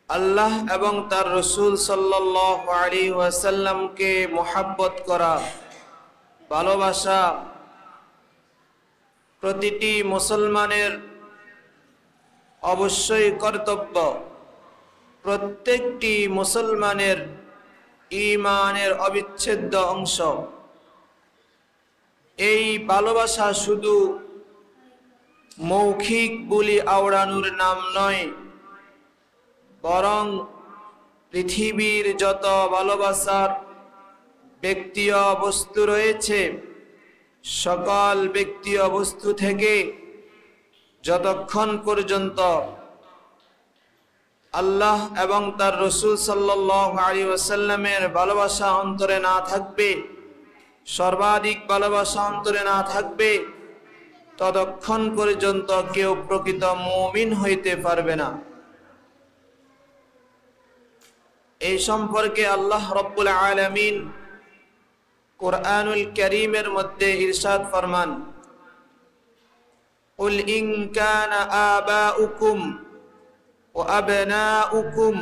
আল্লাহ এবং তার রসুল সাল্লাল্লাহু আলাইহি ওয়াসাল্লামকে মুহাব্বত করা, ভালোবাসা প্রতিটি মুসলমানের অবশ্যই কর্তব্য। প্রত্যেকটি মুসলমানের ঈমানের অবিচ্ছেদ্য অংশ। এই ভালোবাসা শুধু মৌখিক বুলি আওড়ানোর নাম নয়, বরং পৃথিবীর যত ভালোবাসার ব্যক্তি ও বস্তু রয়েছে, সকল ব্যক্তি ও বস্তু থেকে যতক্ষণ পর্যন্ত আল্লাহ এবং তার রসুল সাল্লাল্লাহু আলাইহি ওয়াসাল্লামের ভালোবাসা অন্তরে না থাকবে, সর্বাধিক ভালোবাসা অন্তরে না থাকবে, ততক্ষণ পর্যন্ত কেউ প্রকৃত মুমিন হইতে পারবে না। এই সম্পর্কে আল্লাহ রাব্বুল আলামিন কুরআনুল কারীমের মধ্যে ইরশাদ ফরমান, কুল ইন কানা আবাউকুম ওয়া আবনাউকুম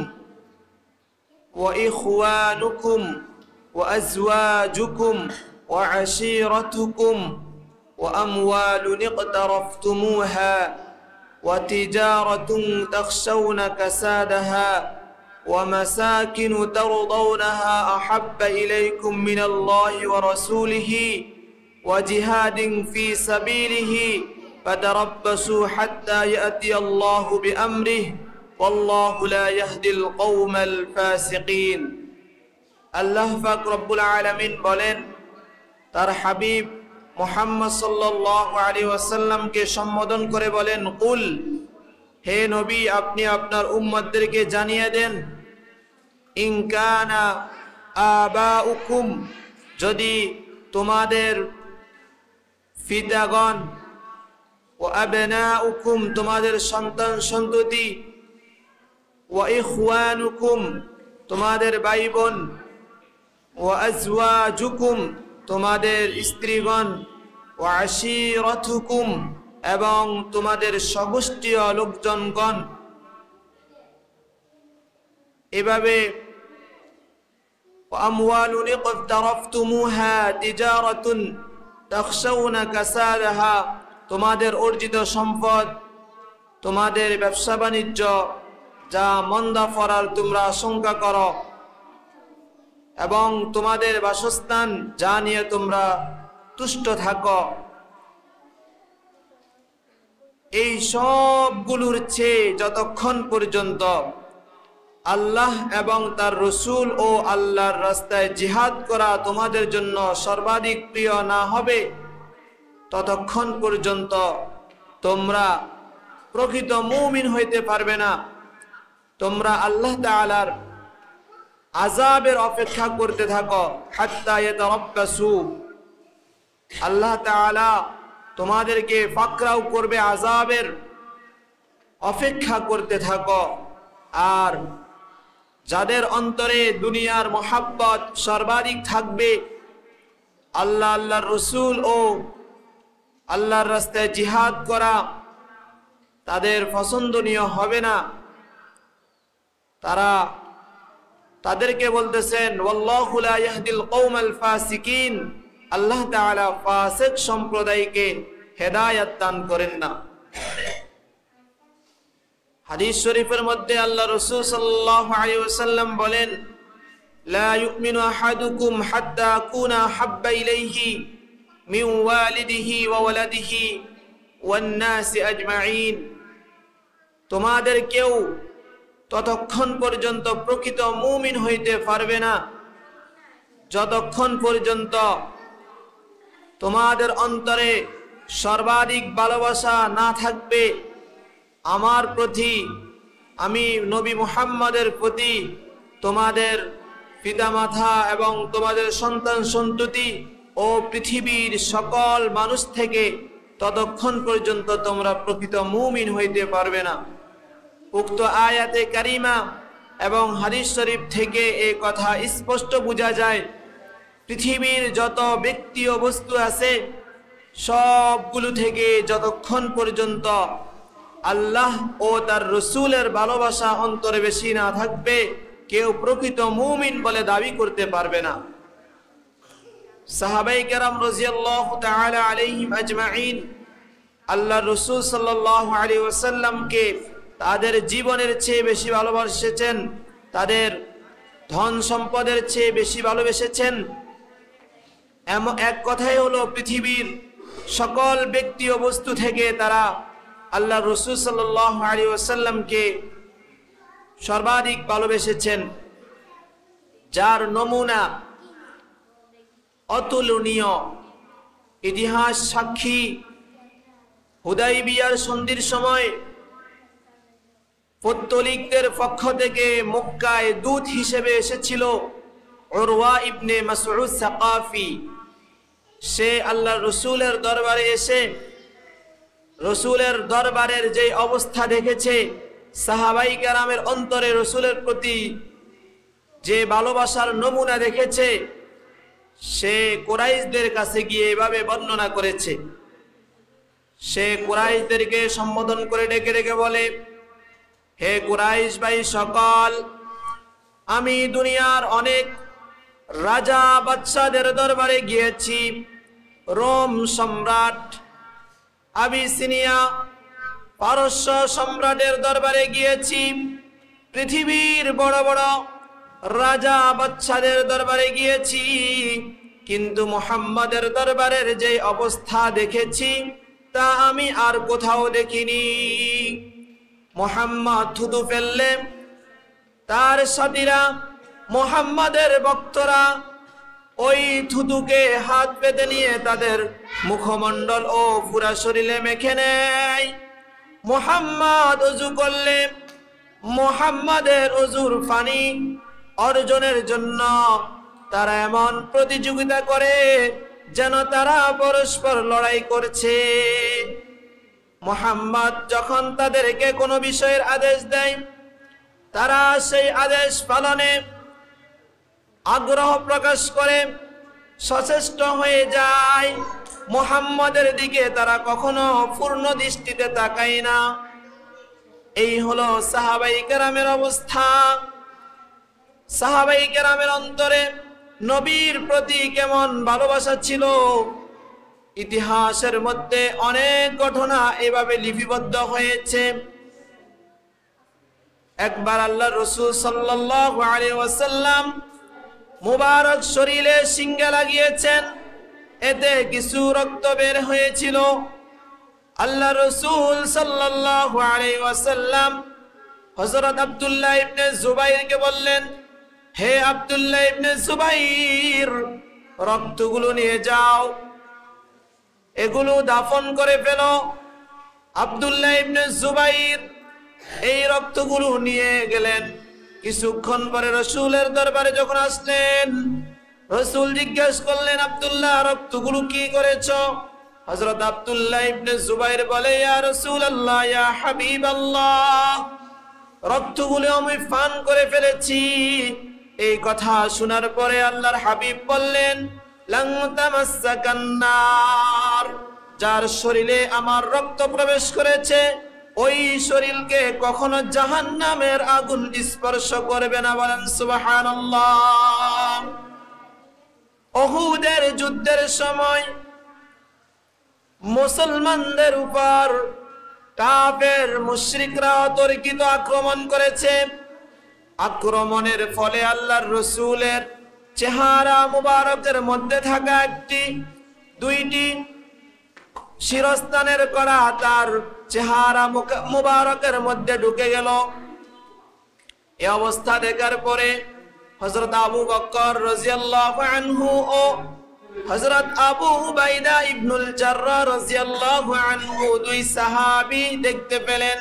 ওয়া ইখওয়ানুকুম ওয়া আজওয়াজুকুম ওয়া আশীরাতুকুম ওয়া আমওয়ালুন ইqtaraftumuha ওয়া তিজারাতুন তাখশাউনা কাসাদাহা ومساكن ترضونها أحب إليكم من الله ورسوله وجهاد في سبيله فتربصوا حتى يأتي الله بأمره والله لا يهدي القوم الفاسقين। আল্লাহ পাক রব্বুল আলামিন বলেন, তার হাবিব মুহাম্মদ সাল্লাল্লাহু আলাইহি ওয়াসাল্লামকে সম্বোধন করে বলেন, কুল, হে নবী, আপনি আপনার উম্মতদেরকে জানিয়ে দেন, ইন কানা আবাউকুম, যদি তোমাদের পিতাগণ, ও আবনাউকুম, তোমাদের সন্তান সন্ততি, ওয়া ইখওয়ানুকুম, তোমাদের ভাই বোন, ওয়া আজওয়াজুকুম, তোমাদের স্ত্রীগণ, ওয়া আশীরাতুকুম, এবং তোমাদের সমষ্টিয় লোকজনগণ। এভাবে আমওয়ালুন ইqtaraftumuha তিজারাতুন তাখশাউনা কাসাদাহা, তোমাদের অর্জিত সম্পদ, তোমাদের ব্যবসা বাণিজ্য যা মন্দা পড়ার তোমরা আশঙ্কা করো, এবং তোমাদের বাসস্থান যা নিয়ে তোমরা তুষ্ট থাকো, এই সবগুলোর চেয়ে যতক্ষণ পর্যন্ত আল্লাহ এবং তার রসুল ও আল্লাহর রাস্তায় জিহাদ করা তোমাদের জন্য সর্বাধিক প্রিয় না হবে, ততক্ষণ পর্যন্ত তোমরা প্রকৃত মুমিন হইতে পারবে না। তোমরা আল্লাহ তাআলার আযাবের অপেক্ষা করতে থাকো, হাত্তা ইয়াতারাব্বাসু, আল্লাহ তাআলা তোমাদেরকে পাকড়াও করবে, আযাবের অপেক্ষা করতে থাকো। আর যাদের অন্তরে দুনিয়ার মহাব্বত সর্বাধিক থাকবে, আল্লাহ, আল্লাহর রসুল ও আল্লাহর রাস্তায় জিহাদ করা তাদের পছন্দনীয় হবে না। তাদেরকে বলতেছেন, ওয়াল্লাহু লা ইয়াহদিল কওমাল ফাসিকিন, আল্লাহ তাআলা ফাসিক সম্প্রদায়কে হেদায়েত দান করেন না। হাদিস শরীফের মধ্যে আল্লাহ রাসূল সাল্লাল্লাহু আলাইহি ওয়াসাল্লাম বলেন, লা ইউমিনু আহাদুকুম হাত্তা আকুনা হাব্বা ইলাইহি মিন ওয়ালিদিহি ওয়া ওয়ালাদিহি ওয়ান নাসি আজমাইন, তোমাদের কেউ ততক্ষণ পর্যন্ত প্রকৃত মুমিন হইতে পারবে না যতক্ষণ পর্যন্ত তোমাদের অন্তরে সর্বাধিক ভালোবাসা না থাকবে আমার প্রতি, আমি নবী মুহাম্মদের প্রতি, তোমাদের পিতামাতা এবং তোমাদের সন্তান সন্ততি ও পৃথিবীর সকল মানুষ থেকে, ততক্ষণ পর্যন্ত তোমরা প্রকৃত মুমিন হইতে পারবে না। উক্ত আয়াতে কারিমা এবং হাদিস শরীফ থেকে এই কথা স্পষ্ট বোঝা যায়, পৃথিবীর যত ব্যক্তি ও বস্তু আছে সবগুলো থেকে যতক্ষণ পর্যন্ত আল্লাহ ও তার রসুলের ভালোবাসা অন্তরে বেশি না থাকবে, কেউ প্রকৃত মুমিন বলে দাবি করতে পারবে না। সাহাবায়ে কেরাম রাদিয়াল্লাহু তাআলা আলাইহিম আজমাইন আল্লাহ রসুল সাল্লাল্লাহু আলাইহি ওয়াসাল্লামকে তাদের জীবনের চেয়ে বেশি ভালোবাসেছেন, তাদের ধন সম্পদের চেয়ে বেশি ভালোবেসেছেন। এমন এক কথাই হলো পৃথিবীর সকল ব্যক্তি ও বস্তু থেকে তারা আল্লাহ রসুল সাল্লাল্লাহু আলাইহি ওয়াসাল্লামকে সর্বাধিক ভালোবেসেছেন, যার নমুনা অতুলনীয়। ইতিহাস সাক্ষী, হুদাইবিয়ার সন্ধির সময় পৌত্তলিকদের পক্ষ থেকে মক্কায় দূত হিসেবে এসেছিল উরওয়া ইবনে মাসউদ সাকাফি। সে আল্লাহ রসুলের দরবারে এসে রসুলের দরবারের যে অবস্থা দেখেছে, সাহাবাই কেরামের অন্তরে রসুলের প্রতি যে ভালোবাসার নমুনা দেখেছে, সে কুরাইশদের কাছে গিয়ে এভাবে বর্ণনা করেছে। সে কুরাইশদেরকে সম্বোধন করে ডেকে ডেকে বলে, হে কুরাইশ ভাই সকল, আমি দুনিয়ার অনেক রাজা বাদশাদের দরবারে গিয়েছি, রোম সম্রাট, আবিসিনিয়া, পারস্য সম্রাটের দরবারে গিয়েছি, পৃথিবীর বড় বড় রাজা বাদশাদের দরবারে গিয়েছি, কিন্তু মুহাম্মাদের দরবারের যে অবস্থা দেখেছি তা আমি আর কোথাও দেখিনি। মুহাম্মদ থুতু ফেললে তার সাথীরা, মুহাম্মাদের ভক্তরা ওই থুতুকে হাত পেতে নিয়ে তাদের মুখমণ্ডল ও পুরা শরীরে মেখে নেয়। মুহাম্মদ ওযু করলে মুহাম্মাদের ওযুর পানি অর্জনের জন্য তারা এমন প্রতিযোগিতা করে যেন তারা পরস্পর লড়াই করছে। মুহাম্মদ যখন তাদেরকে কোনো বিষয়ের আদেশ দেয়, তারা সেই আদেশ পালনে আগ্রহ প্রকাশ করে সচেষ্ট হয়ে যায়। মুহাম্মাদের দিকে তারা কখনো পূর্ণ দৃষ্টিতে তাকায় না। এই হলো সাহাবাই কেরামের অবস্থা। সাহাবাই কেরামের অন্তরে নবীর প্রতি কেমন ভালোবাসা ছিল, ইতিহাসের মধ্যে অনেক ঘটনা এভাবে লিপিবদ্ধ হয়েছে। একবার আল্লাহ রসুল সাল্লাল্লাহু আলাইহি ওয়াসাল্লাম মুবারক শরীরে সিঙ্গা লাগিয়েছেন, এতে কিছু রক্ত বের হয়েছিল। আল্লাহ রসুল সাল্লাল্লাহু আলাইহি ওয়াসাল্লাম হযরত আব্দুল্লাহ ইবনে জুবাইরকে বললেন, হে আব্দুল্লাহ ইবনে জুবাইর, রক্তগুলো নিয়ে যাও, এগুলো দাফন করে ফেলো। আব্দুল্লাহ ইবনে জুবাইর এই রক্তগুলো নিয়ে গেলেন। কিছুক্ষণ পরে রসুলের দরবারে যখন আসলেন, রসুল জিজ্ঞেস করলেন, আব্দুল্লাহ, রক্তগুলো কি করেছো? হযরত আব্দুল্লাহ ইবনে জুবাইর বলে, ইয়া রাসূলুল্লাহ, ইয়া হাবিবাল্লাহ, রক্তগুলো আমি পান করে ফেলেছি। এই কথা শোনার পরে আল্লাহর হাবিব বললেন, লান তামাসসাকান নার, যার শরীরে আমার রক্ত প্রবেশ করেছে ওই শরীরকে কখনো জাহান্নামের আগুন স্পর্শ করবে না। বলেন সুবহানাল্লাহ। উহুদের যুদ্ধের সময় মুসলমানদের উপর কাফের মুশরিকরা অতর্কিত আক্রমণ করেছে। আক্রমণের ফলে আল্লাহর রসুলের চেহারা মুবারকের মধ্যে থাকা দুইটি শিরস্থানের করা তার চেহারা মুবারকের মধ্যে ঢুকে গেল। এই অবস্থা দেখার পরে হযরত আবু বকর রাদিয়াল্লাহু আনহু ও হযরত আবু উবাইদা ইবনুল জাররাহ রাদিয়াল্লাহু আনহু, দুই সাহাবী দেখতে পেলেন।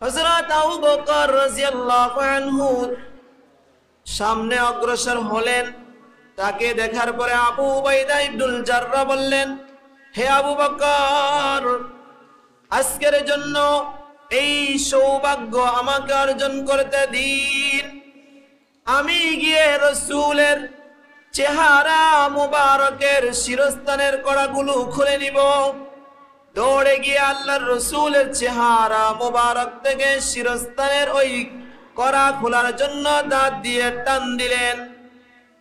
হযরত আবু বকর রাদিয়াল্লাহু আনহু সামনে অগ্রসর হলেন। তাকে দেখার পরে আবু উবাইদা ইবনুল জাররাহ বললেন, হে আবু বকর, আজকের জন্য এই সৌভাগ্য আমাকে অর্জন করতে দিন। আমি গিয়ে রসুলের চেহারা মুবারকের শিরস্থানের কড়াগুলো খুলে নিব। দৌড়ে গিয়ে আল্লাহর রসুলের চেহারা মোবারক থেকে শিরস্থানের ওই করা খোলার জন্য দাঁত দিয়ে টান দিলেন।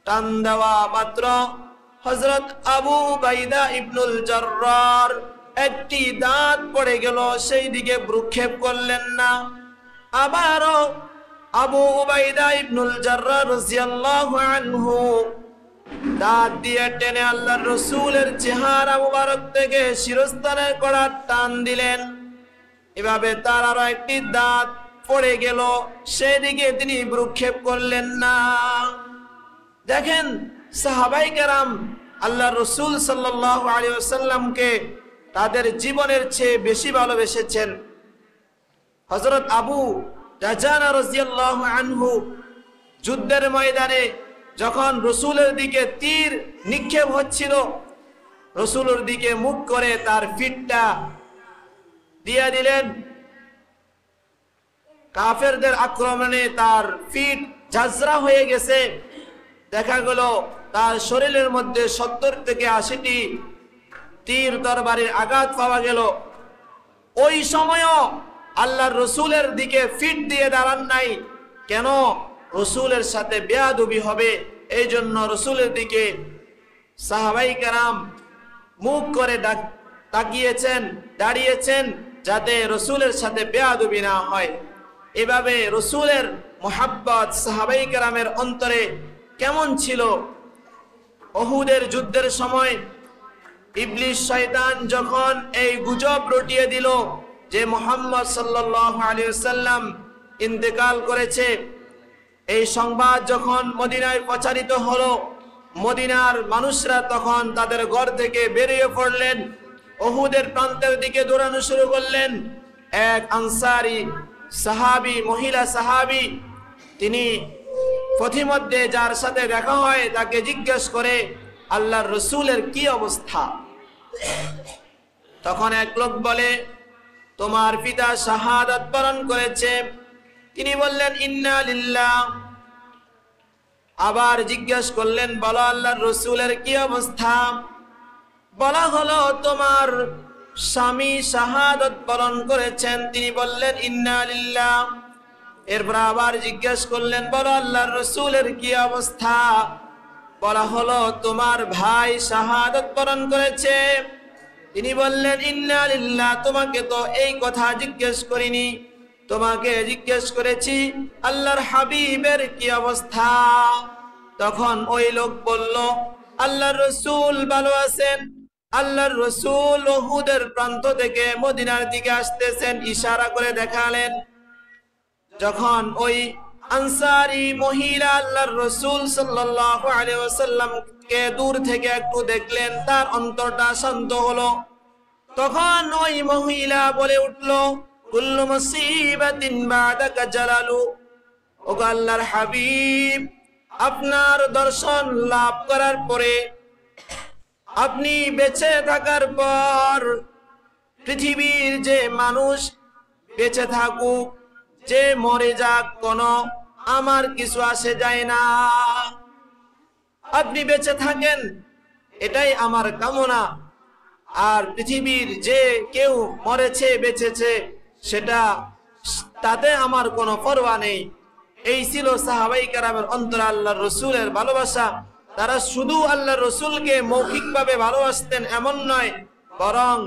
টান দেওয়া মাত্র হযরত আবু উবাইদা ইবনুল জাররার একটি দাঁত পড়ে গেল, সেই দিকে ভ্রুক্ষেপ করলেন না। আবারও আবু উবাইদা ইবনুল জাররার রাদিয়াল্লাহু আনহু দাঁত দিয়ে টেনে আল্লাহর রসুলের চেহারা মুবারক থেকে শিরস্থানের কড়া টান দিলেন। এভাবে তার আরো একটি দাঁত পড়ে গেল, সেদিকে তিনি ভ্রুক্ষেপ করলেন না। দেখেন সাহাবায়ে কেরাম আল্লাহর রসুল সাল্লাল্লাহু আলাইহি ওয়াসাল্লামকে তাদের জীবনের চেয়ে বেশি ভালোবেসেছেন। হযরত আবু দাজানা রাদিয়াল্লাহু আনহু যুদ্ধের ময়দানে যখন রসুলের দিকে তীর নিক্ষেপ হচ্ছিল, রসুলের দিকে মুখ করে তার পিঠটা দিয়ে দিলেন। কাফেরদের আক্রমণে তার পিঠ ঝাঁঝরা হয়ে গেছে। দেখা গেল তার শরীরের মধ্যে 70 থেকে 80টি তীর তরবারির আঘাত পাওয়া গেল। ওই সময়ও আল্লাহর রসুলের দিকে পিঠ দিয়ে দাঁড়ান নাই। কেন? রসুলের সাথে বেয়াদবি হবে, এই জন্য রসুলের দিকে সাহাবায়ে কেরাম মুখ করে তাকিয়েছেন, দাঁড়িয়েছেন, যাতে রসুলের সাথে বেয়াদবি না হয়। এভাবে রসুলের মুহাব্বত সাহাবায়ে কেরামের অন্তরে কেমন ছিল। উহুদের যুদ্ধের সময় ইবলিস শয়তান যখন এই গুজব রটিয়ে দিল যে মুহাম্মদ সাল্লাল্লাহু আলাইহি ওয়াসাল্লাম ইন্তেকাল করেছে, এই সংবাদ যখন মদিনায় প্রচারিত হলো, মদিনার মানুষরা তখন তাদের ঘর থেকে বেরিয়ে পড়লেন, উহুদের প্রান্তের দিকে দৌড়ানো শুরু করলেন। এক আনসারী সাহাবী, মহিলা সাহাবী, তিনি পথিমধ্যে যার সাথে দেখা হয় তাকে জিজ্ঞেস করে আল্লাহর রসুলের কি অবস্থা। তখন এক লোক বলে, তোমার পিতা শাহাদাত বরণ করেছে। তিনি বললেন ইন্না লিল্লাহ। আবার জিজ্ঞেস করলেন, বলো আল্লাহর রসুলের কি অবস্থা। বলা হলো তোমার স্বামী শাহাদাত বরণ করেছেন। তিনি বললেন ইন্না লিল্লাহ। এরপর আবার জিজ্ঞেস করলেন, বলো আল্লাহর রসুলের কি অবস্থা। বলা হলো তোমার ভাই শাহাদাত বরণ করেছে। তিনি বললেন ইন্না লিল্লাহ। তোমাকে তো এই কথা জিজ্ঞেস করিনি, তোমাকে জিজ্ঞেস করেছি আল্লাহর হাবিবের কি অবস্থা। তখন ওই লোক বলল, আল্লাহর রসুল ভালো আছেন। আল্লাহর রসুল উহুদের প্রান্ত থেকে মদিনার দিকে আসতেছেন, ইশারা করে দেখালেন। যখন ওই আনসারী মহিলা আল্লাহর রসুল সাল্লাল্লাহু আলাইহি ওয়াসাল্লামকে দূর থেকে একটু দেখলেন, তার অন্তরটা শান্ত হলো। তখন ওই মহিলা বলে উঠল, কুল্লু মুসিবাতিন বাদাকা জালালু। ওগো আল্লাহর হাবিব, আপনার দর্শন লাভ করার পরে, আপনি বেঁচে থাকার পর পৃথিবীর যে মানুষ বেঁচে থাকুক, যে মরে যাক, কোনো আমার কিছু আসে যায় না। আপনি বেঁচে থাকেন, এটাই আমার কামনা। আর পৃথিবীর যে কেউ মরেছে বেঁচেছে, সেটা তাতে আমার কোনো পরোয়া নেই। এই ছিল সাহাবায়ে কেরামের অন্তরে আল্লাহর রসুলের ভালোবাসা। তারা শুধু আল্লাহর রসুলকে মৌখিকভাবে ভালোবাসতেন এমন নয়, বরং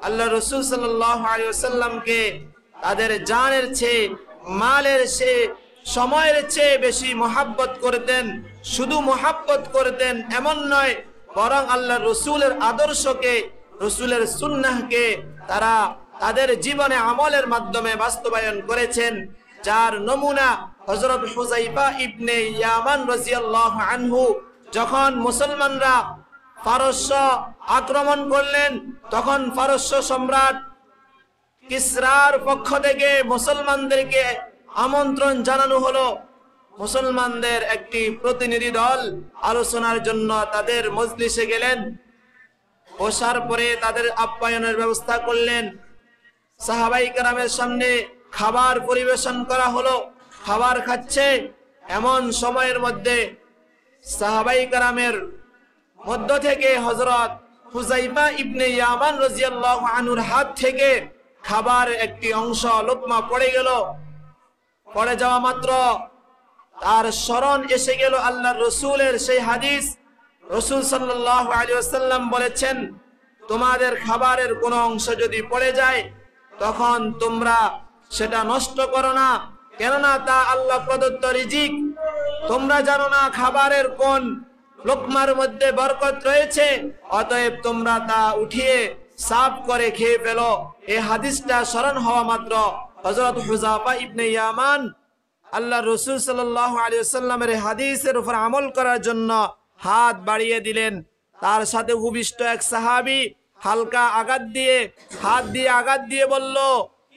আল্লাহর রসুল সাল্লাল্লাহু আলাইহি ওয়াসাল্লামকে তাদের জানের চেয়ে, মালের চেয়ে, সময়ের চেয়ে বেশি মহাব্বত করতেন। শুধু মহাব্বত করতেন এমন নয়, বরং আল্লাহর রসুলের আদর্শকে, রসুলের সুন্নাহকে তারা তাদের জীবনে আমলের মাধ্যমে বাস্তবায়ন করেছেন। যার নমুনা হযরত হুযাইফা ইবনে ইয়ামান রাদিয়াল্লাহু আনহু যখন মুসলমানরা পারস্য আক্রমণ করলেন, তখন পারস্য সম্রাট কিসরার পক্ষ থেকে মুসলমানদেরকে আমন্ত্রণ জানানো হলো। মুসলমানদের একটি প্রতিনিধি দল আলোচনার জন্য তাদের মজলিসে গেলেন। বসার পরে তাদের আপ্যায়নের ব্যবস্থা করলেন। সাহাবায়ে কেরামের সামনে খাবার পরিবেশন করা হলো। খাবার খাচ্ছে, এমন সময়ের মধ্যে সাহাবায়ে কেরামের মধ্য থেকে হযরত হুযাইফা ইবনে ইয়ামান রাদিয়াল্লাহু আনহুর হাত থেকে খাবার একটি অংশ লোকমা পড়ে গেল। পড়ে যাওয়া মাত্র তার স্মরণ এসে গেল আল্লাহর রাসূলের সেই হাদিস। রাসূল সাল্লাল্লাহু আলাইহি ওয়াসাল্লাম বলেছেন, তোমাদের খাবারের কোনো অংশ যদি পড়ে যায় তখন তোমরা সেটা নষ্ট করো না, কেননা তা আল্লাহ প্রদত্ত রিজিক। তোমরা জানো না খাবারের কোন লোকমার মধ্যে বরকত রয়েছে, অতএব তোমরা তা উঠিয়ে সাফ করে খেয়ে ফেলো। এই হাদিসটা স্মরণ হওয়া মাত্র হযরত হুযায়ফা ইবনে ইয়ামান আল্লাহ রাসূল সাল্লাল্লাহু আলাইহি ওয়াসাল্লামের হাদিসের উপর আমল করার জন্য হাত বাড়িয়ে দিলেন। তার সাথে উপবিষ্ট এক সাহাবী হালকা হাত দিয়ে আঘাত দিয়ে বলল,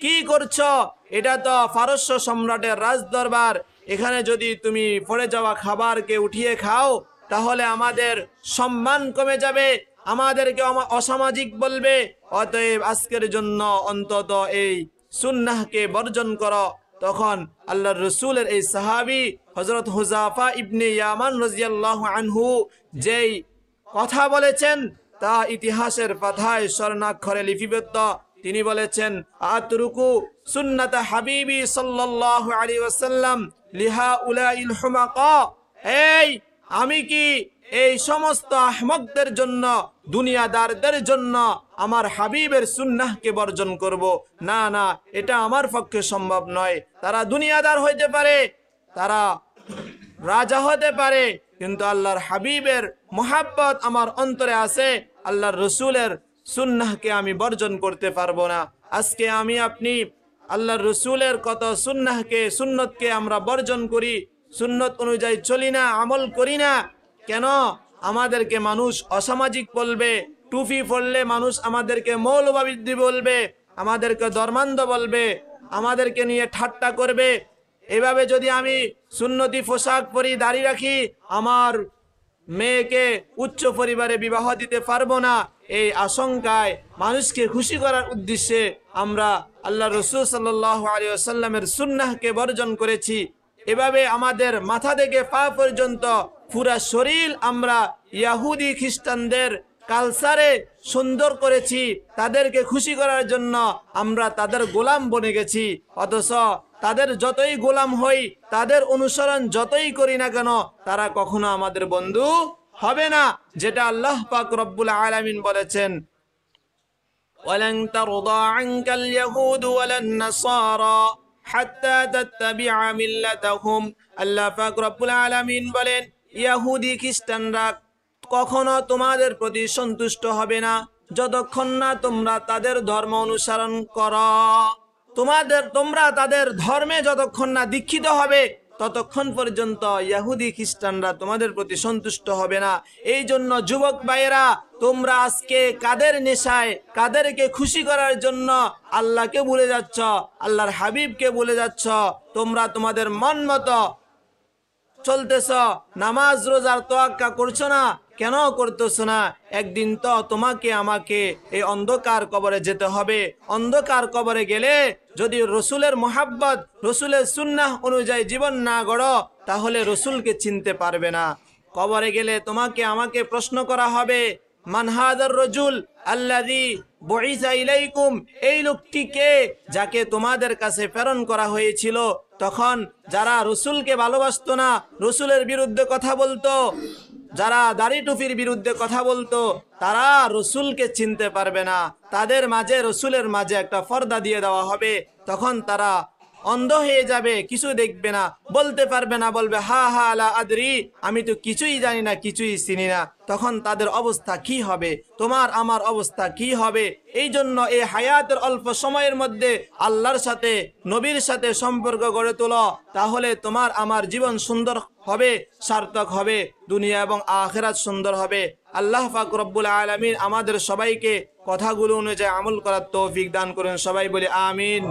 কি করছো? এটা তো পারস্য সম্রাটের রাজদরবার, এখানে যদি তুমি পড়ে যাওয়া খাবারকে উঠিয়ে খাও তাহলে আমাদের সম্মান কমে যাবে, আমাদেরকে অসামাজিক বলবে। অতএব আজকের জন্য অন্তত এই সুন্নাহকে বর্জন করো। তখন আল্লাহর রাসূলের এই সাহাবী হযরত হুযায়ফা ইবনে ইয়ামান রাদিয়াল্লাহু আনহু যেই কথা বলেছেন তা ইতিহাসের পাতায় স্বর্ণাক্ষরে লিপিবদ্ধ। তিনি বলেছেন, আতরুকু সুন্নাত হাবিবি সাল্লাল্লাহু আলাইহি ওয়াসাল্লাম লিহাউলাইল হুমাকা। আমি কি এই সমস্ত আহমকদের জন্য, দুনিয়াদারদের জন্য আমার হাবিবের সুন্নাহকে বর্জন করব? না না, এটা আমার পক্ষে সম্ভব নয়। তারা দুনিয়াদার হইতে পারে, তারা রাজা হতে পারে, কিন্তু আল্লাহর হাবিবের মোহাব্বত আমার অন্তরে আছে, আল্লাহর রসুলের সুন্নাহকে আমি বর্জন করতে পারবো না। আজকে আপনি আল্লাহর রসুলের কত সুন্নতকে আমরা বর্জন করি, সুন্নত অনুযায়ী চলি না, আমল করি না। কেন? আমাদেরকে মানুষ অসামাজিক বলবে, টুপি পরলে মানুষ আমাদেরকে মৌলবাদী বলবে, আমাদেরকে ধর্মান্ধ বলবে, আমাদেরকে নিয়ে ঠাট্টা করবে। এভাবে যদি আমি সুন্নতি পোশাক পরি, দাড়ি রাখি, আমার মেয়েকে উচ্চ পরিবারে বিবাহ দিতে পারবো না, এই আশঙ্কায় মানুষকে খুশি করার উদ্দেশ্যে আমরা আল্লাহ রাসূল সাল্লাল্লাহু আলাইহি ওয়াসাল্লামের সুন্নাহকে বর্জন করেছি। এভাবে আমাদের মাথা থেকে পা পর্যন্ত পুরা শরীর আমরা ইহুদি খ্রিস্টানদের কালচারে সুন্দর করেছি, তাদেরকে খুশি করার জন্য আমরা তাদের গোলাম বনে গেছি। অথচ তাদের যতই গোলাম হই, তাদের অনুসরণ যতই করি না কেন, তারা কখনো আমাদের বন্ধু হবে না। যেটা আল্লাহ পাক রব্বুল আলামিন বলেছেন, ওয়ালান তারদা আনকাল ইয়াহুদ ওয়ালান নাসারা হাত্তা তাত্তাবিআ মিল্লাতাহুম। আল্লাহ পাক রব্বুল আলামিন বলেন, ইহুদি খ্রিস্টানরা কখনো তোমাদের প্রতি সন্তুষ্ট হবে না যতক্ষণ না তোমরা তাদের ধর্ম অনুসরণ করো। তোমরা তাদের ধর্মে যতক্ষণ না দীক্ষিত হবে ততক্ষণ পর্যন্ত ইহুদি খ্রিস্টানরা তোমাদের প্রতি সন্তুষ্ট হবে না। এই জন্য যুবক ভাইয়েরা, তোমরা আজকে কাদের নেশায়, কাদেরকে খুশি করার জন্য আল্লাহকে ভুলে যাচ্ছ, আল্লাহর হাবিবকে ভুলে যাচ্ছ। তোমরা তোমাদের মন মতো চলতেছ, নামাজ রোজার তোয়াক্কা করছো না। কেন করতেছো না? একদিন তো তোমাকে আমাকে এই অন্ধকার কবরে যেতে হবে। অন্ধকার কবরে গেলে যদি রসুলের মোহাব্বত, রসুলের সুন্নাহ অনুযায়ী জীবন না গড়ো, তাহলে রসুলকে চিনতে পারবে না। কবরে গেলে তোমাকে আমাকে প্রশ্ন করা হবে, মান হাদার রজুল আল্লাযী বুইসা ইলাইকুম, এই লোকটি কে যাকে তোমাদের কাছে প্রেরণ করা হয়েছিল। তখন যারা রসুলকে ভালোবাসতো না, রসুলের বিরুদ্ধে কথা বলতো, যারা দাড়ি টুপির বিরুদ্ধে কথা বলতো, তারা রসুলকে চিনতে পারবে না। তাদের মাঝে, রসুলের মাঝে একটা পর্দা দিয়ে দেওয়া হবে। তখন তারা অন্ধ হয়ে যাবে, কিছু দেখবে না, বলতে পারবে না, বলবে হা হা লা আদরি, আমি তো কিছুই জানি না, কিছুই চিনি না। তখন তাদের অবস্থা কি হবে? তোমার আমার অবস্থা কি হবে? এই জন্য এই হায়াতের অল্প সময়ের মধ্যে আল্লাহর সাথে, নবীর সাথে সম্পর্ক গড়ে তোলো, তাহলে তোমার আমার জীবন সুন্দর হবে, সার্থক হবে, দুনিয়া এবং আখিরাত সুন্দর হবে। আল্লাহ পাক রব্বুল আলামিন আমাদের সবাইকে কথাগুলো অনুযায়ী আমল করার তৌফিক দান করুন। সবাই বলি আমিন।